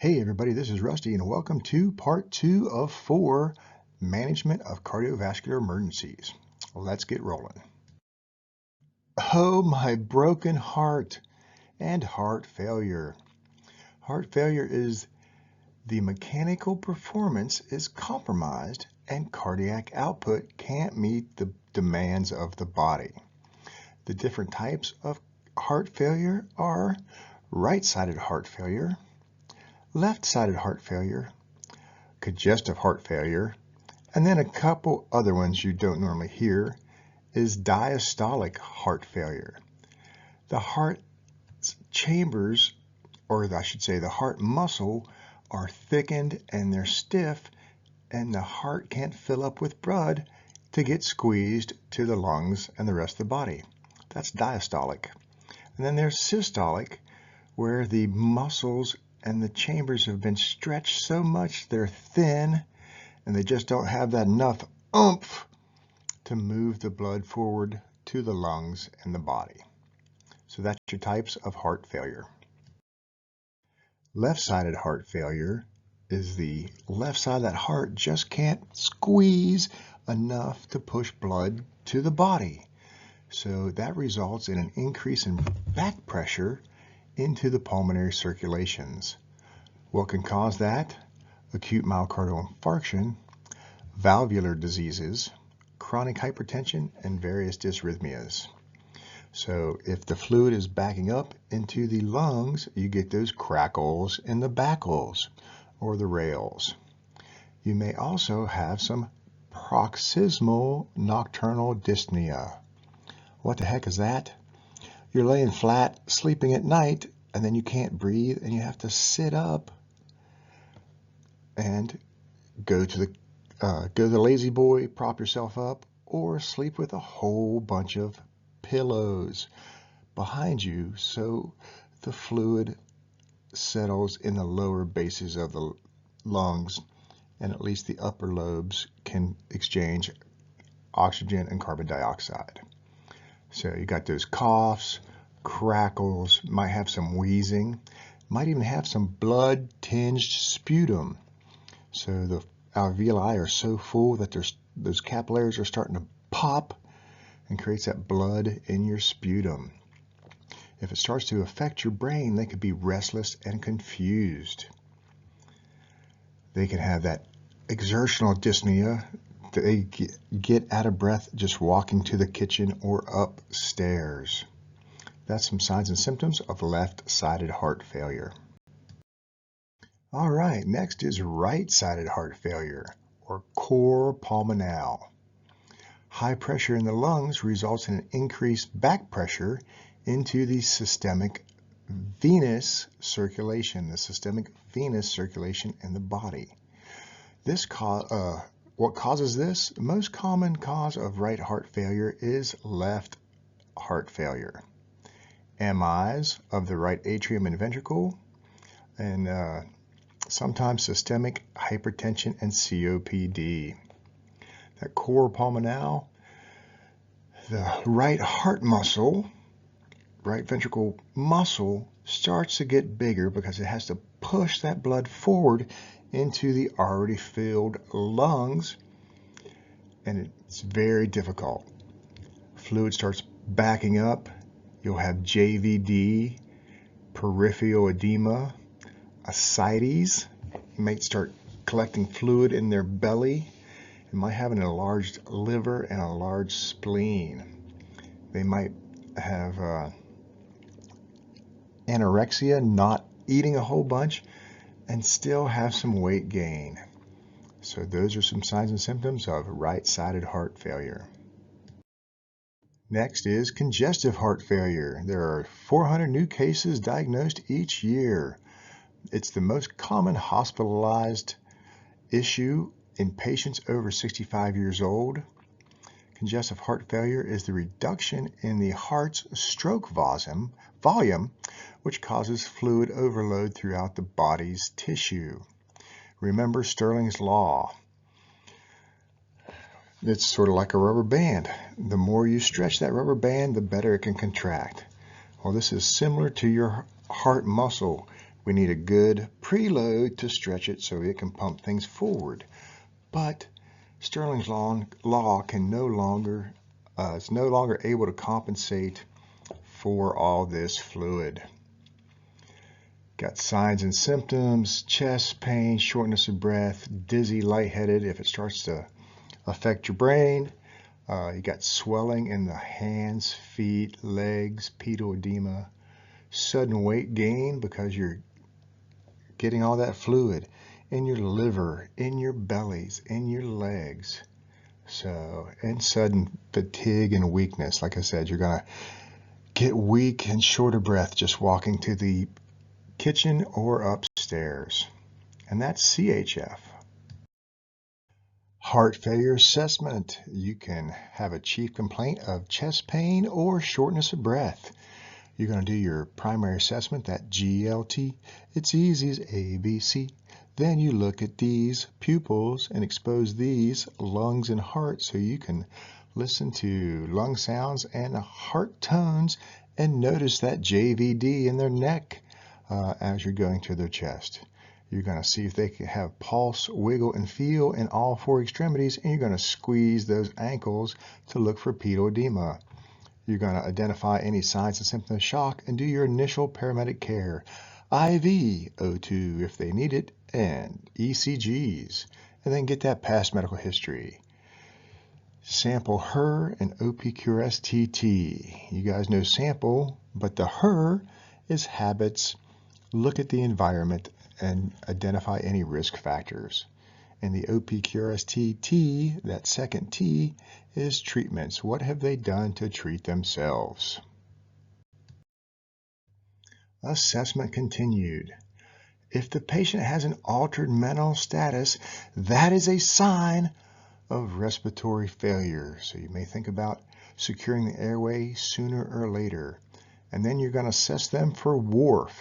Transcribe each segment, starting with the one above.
Hey everybody, this is Rusty and welcome to part 2 of 4, Management of Cardiovascular Emergencies. Let's get rolling. Oh, my broken heart and heart failure. Heart failure is the mechanical performance is compromised and cardiac output can't meet the demands of the body. The different types of heart failure are right-sided heart failure, left-sided heart failure, congestive heart failure, and then a couple other ones you don't normally hear is diastolic heart failure. The heart chambers, or I should say the heart muscle, are thickened and they're stiff, and the heart can't fill up with blood to get squeezed to the lungs and the rest of the body. That's diastolic. And then there's systolic, where the muscles and the chambers have been stretched so much they're thin and they just don't have that enough oomph to move the blood forward to the lungs and the body. So that's your types of heart failure. Left-sided heart failure is the left side of that heart just can't squeeze enough to push blood to the body. So that results in an increase in back pressure into the pulmonary circulations. What can cause that? Acute myocardial infarction, valvular diseases, chronic hypertension, and various dysrhythmias. So if the fluid is backing up into the lungs, you get those crackles in the backles or the rails. You may also have some paroxysmal nocturnal dyspnea. What the heck is that? You're laying flat, sleeping at night, and then you can't breathe, and you have to sit up and go to the lazy boy, prop yourself up, or sleep with a whole bunch of pillows behind you so the fluid settles in the lower bases of the lungs, and at least the upper lobes can exchange oxygen and carbon dioxide. So you got those coughs, crackles, might have some wheezing, might even have some blood-tinged sputum. So the alveoli are so full that those capillaries are starting to pop and creates that blood in your sputum. If it starts to affect your brain, they could be restless and confused. They can have that exertional dyspnea. They get out of breath just walking to the kitchen or upstairs. That's some signs and symptoms of left-sided heart failure. All right, next is right-sided heart failure, or cor pulmonale. High pressure in the lungs results in an increased back pressure into the systemic venous circulation, in the body. What causes this? The most common cause of right heart failure is left heart failure. MIs of the right atrium and ventricle, and sometimes systemic hypertension and COPD. That cor pulmonale, the right heart muscle, right ventricle muscle starts to get bigger because it has to push that blood forward into the already filled lungs, and it's very difficult. Fluid starts backing up. You'll have JVD, peripheral edema, ascites. You might start collecting fluid in their belly. They might have an enlarged liver and a large spleen. They might have anorexia, not eating a whole bunch, and still have some weight gain. So those are some signs and symptoms of right-sided heart failure. Next is congestive heart failure. There are 400 new cases diagnosed each year. It's the most common hospitalized issue in patients over 65 years old. Congestive heart failure is the reduction in the heart's stroke volume, which causes fluid overload throughout the body's tissue. Remember Stirling's law. It's sort of like a rubber band. The more you stretch that rubber band, the better it can contract. Well, this is similar to your heart muscle. We need a good preload to stretch it so it can pump things forward. But Stirling's law can no longer is no longer able to compensate for all this fluid. Got signs and symptoms: chest pain, shortness of breath, dizzy, lightheaded if it starts to affect your brain. You got swelling in the hands, feet, legs, pedal edema, sudden weight gain because you're getting all that fluid in your liver, in your bellies, in your legs. So, and sudden fatigue and weakness. Like I said, you're going to get weak and short of breath just walking to the kitchen or upstairs. And that's CHF. Heart failure assessment. You can have a chief complaint of chest pain or shortness of breath. You're going to do your primary assessment, that GLT. It's easy as ABC. Then you look at these pupils and expose these lungs and heart so you can listen to lung sounds and heart tones and notice that JVD in their neck as you're going to their chest. You're going to see if they can have pulse, wiggle, and feel in all four extremities, and you're going to squeeze those ankles to look for pedal edema. You're going to identify any signs and symptoms of shock and do your initial paramedic care. IV, O2 if they need it, and ECGs, and then get that past medical history. Sample HER and OPQRS-TT. You guys know sample, but the HER is habits. Look at the environment and identify any risk factors. And the OPQRS-TT, that second T, is treatments. What have they done to treat themselves? Assessment continued. If the patient has an altered mental status, that is a sign of respiratory failure. So you may think about securing the airway sooner or later. And then you're going to assess them for WARF,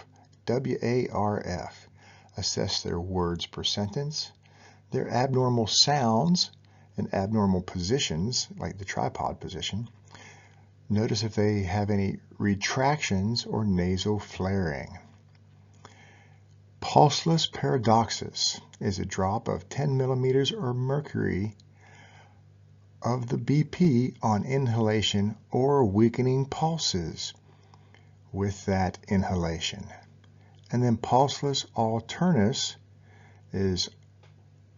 W-A-R-F. Assess their words per sentence, their abnormal sounds and abnormal positions, like the tripod position. Notice if they have any retractions or nasal flaring. Pulseless paradoxis is a drop of 10 millimeters or mercury of the BP on inhalation or weakening pulses with that inhalation. And then pulseless alternus is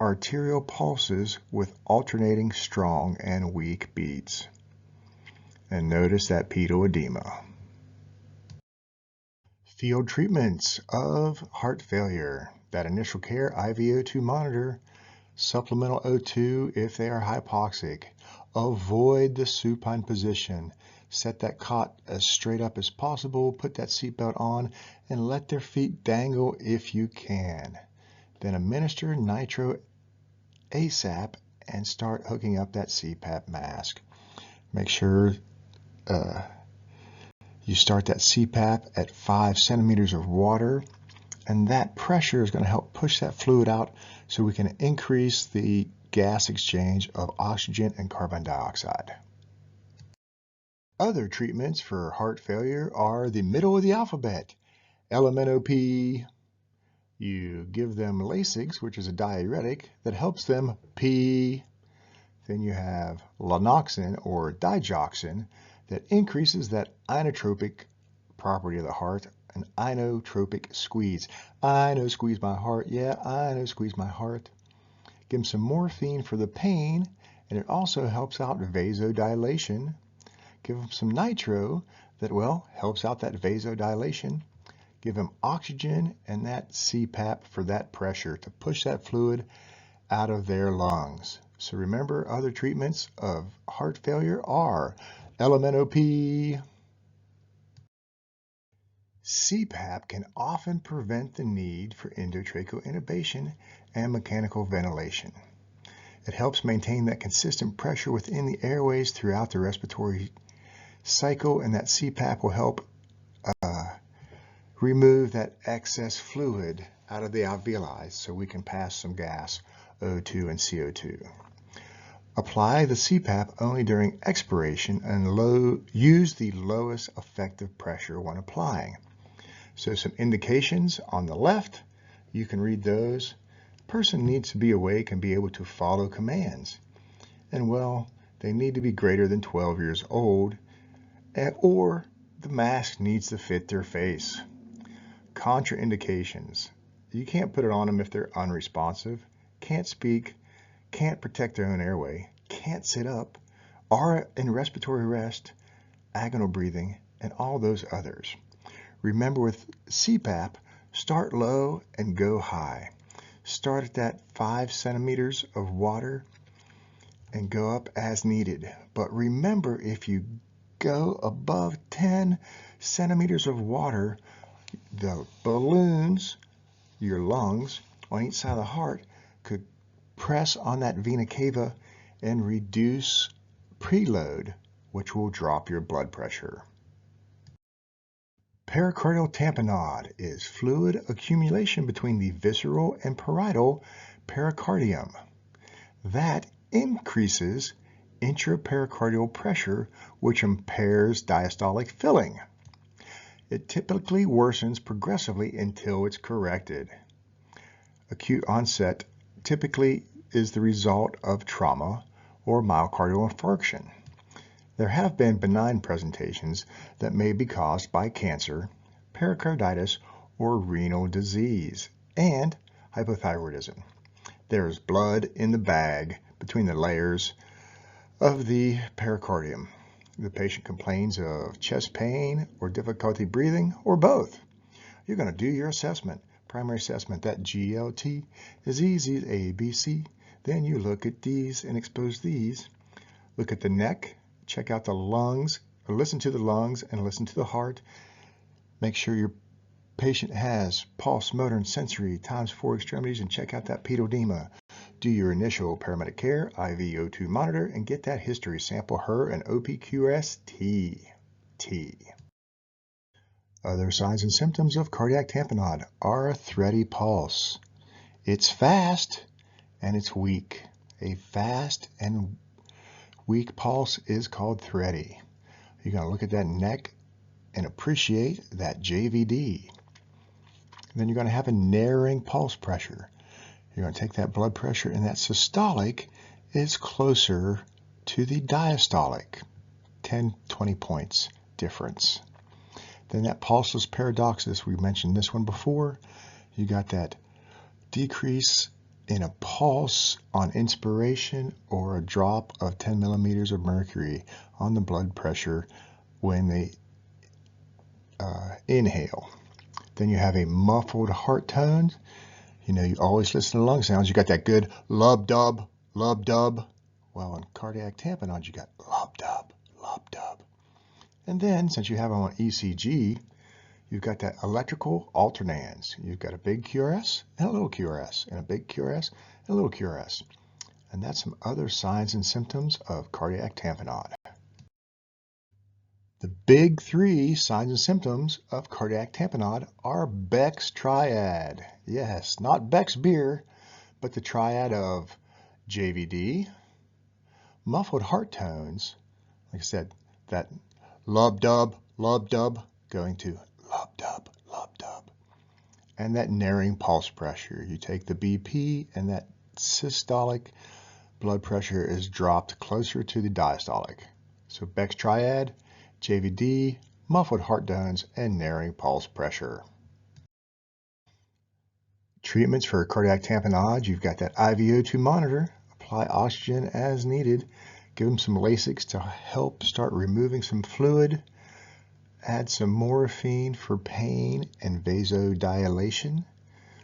arterial pulses with alternating strong and weak beats. And notice that pedal edema. Field treatments of heart failure. That initial care IV O2 monitor, supplemental O2 if they are hypoxic. Avoid the supine position. Set that cot as straight up as possible, put that seatbelt on, and let their feet dangle if you can. Then administer nitro ASAP and start hooking up that CPAP mask. Make sure you start that CPAP at 5 centimeters of water, and that pressure is going to help push that fluid out so we can increase the gas exchange of oxygen and carbon dioxide. Other treatments for heart failure are the middle of the alphabet. LMNOP. You give them Lasix, which is a diuretic that helps them pee. Then you have Lanoxin or digoxin that increases that inotropic property of the heart, an inotropic squeeze. I know squeeze my heart. Yeah, I know squeeze my heart. Give them some morphine for the pain, and it also helps out vasodilation. Give them some nitro that, well, helps out that vasodilation. Give them oxygen and that CPAP for that pressure to push that fluid out of their lungs. So remember, other treatments of heart failure are LMNOP. CPAP can often prevent the need for endotracheal intubation and mechanical ventilation. It helps maintain that consistent pressure within the airways throughout the respiratory cycle, and that CPAP will help remove that excess fluid out of the alveoli so we can pass some gas, O2 and CO2. Apply the CPAP only during expiration and use the lowest effective pressure when applying. So some indications on the left, you can read those. Person needs to be awake and be able to follow commands. And well, they need to be greater than 12 years old, or the mask needs to fit their face. Contraindications. You can't put it on them if they're unresponsive, can't speak, can't protect their own airway, can't sit up, are in respiratory arrest, agonal breathing, and all those others. Remember with CPAP, start low and go high. Start at that 5 centimeters of water and go up as needed. But remember, if you go above 10 centimeters of water, the balloons, your lungs, on each side of the heart could press on that vena cava and reduce preload, which will drop your blood pressure. Pericardial tamponade is fluid accumulation between the visceral and parietal pericardium. That increases intrapericardial pressure, which impairs diastolic filling. It typically worsens progressively until it's corrected. Acute onset typically is the result of trauma or myocardial infarction. There have been benign presentations that may be caused by cancer, pericarditis, or renal disease, and hypothyroidism. There is blood in the bag between the layers of the pericardium. The patient complains of chest pain or difficulty breathing or both. You're going to do your assessment. Primary assessment, that GLT is easy, A, B, C. Then you look at these and expose these. Look at the neck, check out the lungs, or listen to the lungs and listen to the heart. Make sure your patient has pulse, motor, and sensory times 4 extremities, and check out that pedal edema. Do your initial paramedic care, IV O2 monitor, and get that history. Sample her an OPQRS-T. Other signs and symptoms of cardiac tamponade are a thready pulse. It's fast and it's weak. A fast and weak pulse is called thready. You're going to look at that neck and appreciate that JVD. Then you're going to have a narrowing pulse pressure. You're going to take that blood pressure, and that systolic is closer to the diastolic, 10, 20 points difference. Then that pulseless paradoxus, we mentioned this one before. You got that decrease in a pulse on inspiration or a drop of 10 millimeters of mercury on the blood pressure when they inhale. Then you have a muffled heart tone. You know, you always listen to lung sounds. You got that good lub-dub, lub-dub. Well, in cardiac tamponade, you got lub-dub, lub-dub. And then, since you have them on ECG, you've got that electrical alternans. You've got a big QRS and a little QRS, and a big QRS and a little QRS. And that's some other signs and symptoms of cardiac tamponade. The big 3 signs and symptoms of cardiac tamponade are Beck's triad. Yes, not Beck's beer, but the triad of JVD, muffled heart tones, like I said, that lub-dub, lub-dub, going to lub-dub, lub-dub, and that narrowing pulse pressure. You take the BP and that systolic blood pressure is dropped closer to the diastolic. So Beck's triad, JVD, muffled heart tones, and narrowing pulse pressure. Treatments for cardiac tamponade, you've got that IVO2 monitor, apply oxygen as needed, give them some Lasix to help start removing some fluid, add some morphine for pain and vasodilation,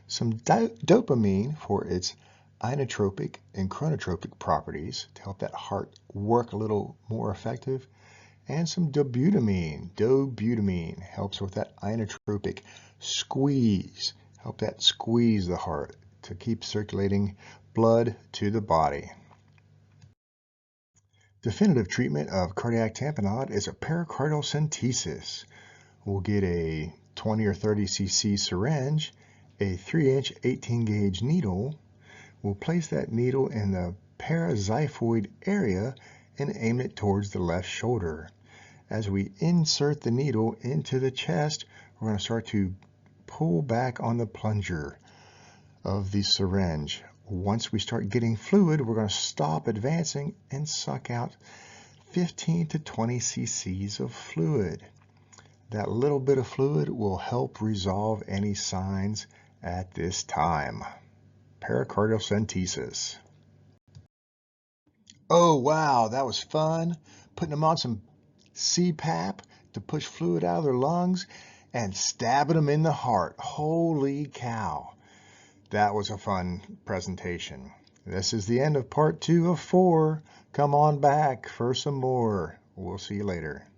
some dopamine for its inotropic and chronotropic properties to help that heart work a little more effective, and some dobutamine. Dobutamine helps with that inotropic squeeze, help that squeeze the heart to keep circulating blood to the body. Definitive treatment of cardiac tamponade is a pericardial centesis. We'll get a 20 or 30 cc syringe, a 3-inch 18-gauge needle. We'll place that needle in the paraxiphoid area and aim it towards the left shoulder. As we insert the needle into the chest, we're going to start to pull back on the plunger of the syringe. Once we start getting fluid, we're going to stop advancing and suck out 15 to 20 cc's of fluid. That little bit of fluid will help resolve any signs at this time. Pericardial. Oh wow, that was fun. Putting them on some CPAP to push fluid out of their lungs and stabbing them in the heart. Holy cow. That was a fun presentation. This is the end of part 2 of 4. Come on back for some more. We'll see you later.